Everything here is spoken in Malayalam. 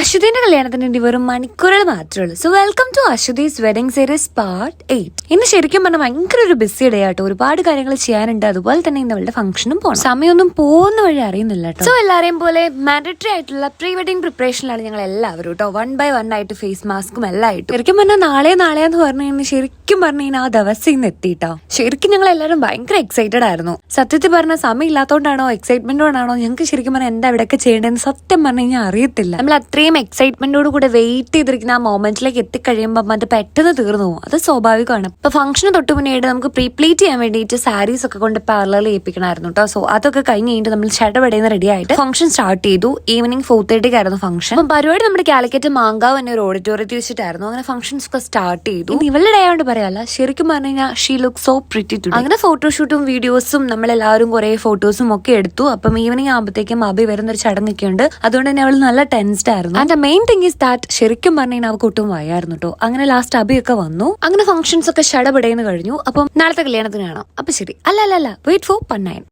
അശ്വതിന്റെ കല്യാണത്തിന് ഇനി വെറും മണിക്കൂറുകൾ മാത്രമേ ഉള്ളൂ. So welcome to Aswathi's wedding series part 8. ഇന്ന് ശരിക്കും പറഞ്ഞാൽ ഭയങ്കര ഒരു ബിസി ഡേ ആട്ടോ. ഒരുപാട് കാര്യങ്ങൾ ചെയ്യാനുണ്ട്. അതുപോലെ തന്നെ ഇന്ന് അവളുടെ ഫംഗ്ഷനും പോകണം. സമയമൊന്നും പോകുന്ന വഴി അറിയുന്നില്ല കേട്ടോ. സോ എല്ലാരെയും പോലെ മാൻഡറ്ററി ആയിട്ടുള്ള പ്രീ വെഡിങ് പ്രിപ്പറേഷനിലാണ് ഞങ്ങൾ എല്ലാവരും കേട്ടോ. 1 by 1 ആയിട്ട് ഫേസ് മാസ്കും എല്ലാം ആയിട്ട്. ശരിക്കും പറഞ്ഞാൽ നാളെയെന്ന് പറഞ്ഞു കഴിഞ്ഞാൽ ശരിക്കും പറഞ്ഞു കഴിഞ്ഞാൽ ആ ദിവസം ഇന്ന് എത്തിയിട്ടോ. ശരിക്കും ഞങ്ങൾ എല്ലാവരും ഭയങ്കര എക്സൈറ്റഡ് ആയിരുന്നു. സത്യത്തിൽ പറഞ്ഞ സമയം ഇല്ലാത്തതുകൊണ്ടാണോ എക്സൈറ്റ്മെന്റ് കൊണ്ടാണോ ഞങ്ങൾക്ക് ശരിക്കും പറഞ്ഞാൽ എന്താ ഇവിടെയൊക്കെ ചെയ്യേണ്ടതെന്ന് സത്യം പറഞ്ഞു കഴിഞ്ഞാൽ അറിയത്തില്ല. നമ്മൾ അത്രയും എക്സൈറ്റ്മെന്റോട് കൂടെ വെയിറ്റ് ചെയ്തിരിക്കുന്ന ആ മൊമെന്റിലേക്ക് എത്തിക്കഴിയുമ്പോൾ അത് പെട്ടെന്ന് തീർന്നു പോകും. അത് സ്വാഭാവികമാണ്. ഇപ്പൊ ഫംഗ്ഷന് തൊട്ട് മുന്നേയായിട്ട് നമുക്ക് പ്രീപ്ലീറ്റ് ചെയ്യാൻ വേണ്ടിയിട്ട് സാരീസ് ഒക്കെ കൊണ്ട് പാർലറിൽ ഏൽപ്പിക്കണമായിരുന്നു കേട്ടോ. സോ അതൊക്കെ കഴിഞ്ഞ് കഴിഞ്ഞിട്ട് നമ്മൾ ചടപടയുന്ന റെഡി ആയിട്ട് ഫംഗ്ഷൻ സ്റ്റാർട്ട് ചെയ്തു. ഈവനിങ് 4:30 ആയിരുന്നു ഫംഗ്ഷൻ. അപ്പം പരിപാടി നമ്മുടെ കാലിക്കറ്റ് മാങ്കാവ് എന്നെ ഒരു ഓഡിറ്റോറിയത്തിൽ വെച്ചിട്ടായിരുന്നു. അങ്ങനെ ഫംഗ്ഷൻസ് ഒക്കെ സ്റ്റാർട്ട് ചെയ്തു. ഇവളുടെ ഡേ ആയതുകൊണ്ട് പറയാല്ല, ശരിക്കും പറഞ്ഞു കഴിഞ്ഞാൽ she look so pretty too. അങ്ങനെ ഫോട്ടോഷൂട്ടും വീഡിയോസും നമ്മളെല്ലാവരും കുറെ ഫോട്ടോസും ഒക്കെ എടുത്തു. അപ്പം ഈവനിങ് ആകുമ്പോഴത്തേക്കും അബി വരുന്നൊരു ചടങ്ങൊക്കെ ഉണ്ട്. അതുകൊണ്ട് തന്നെ അവൾ നല്ല ടെൻസ്ഡ് ആയിരുന്നു. And the main thing is that ശരിക്കും പറഞ്ഞു കഴിഞ്ഞാൽ അവൾക്ക് ഒട്ടും വയ്യായിരുന്നു കേട്ടോ. അങ്ങനെ ലാസ്റ്റ് അബിയൊക്കെ വന്നു. അങ്ങനെ ഫംഗ്ഷൻസ് ഒക്കെ ഷടപടയെന്ന് കഴിഞ്ഞു. അപ്പം നാളത്തെ കല്യാണത്തിന് കാണാം. അപ്പൊ ശരി. അല്ല വെയിറ്റ് ഫോർ 9.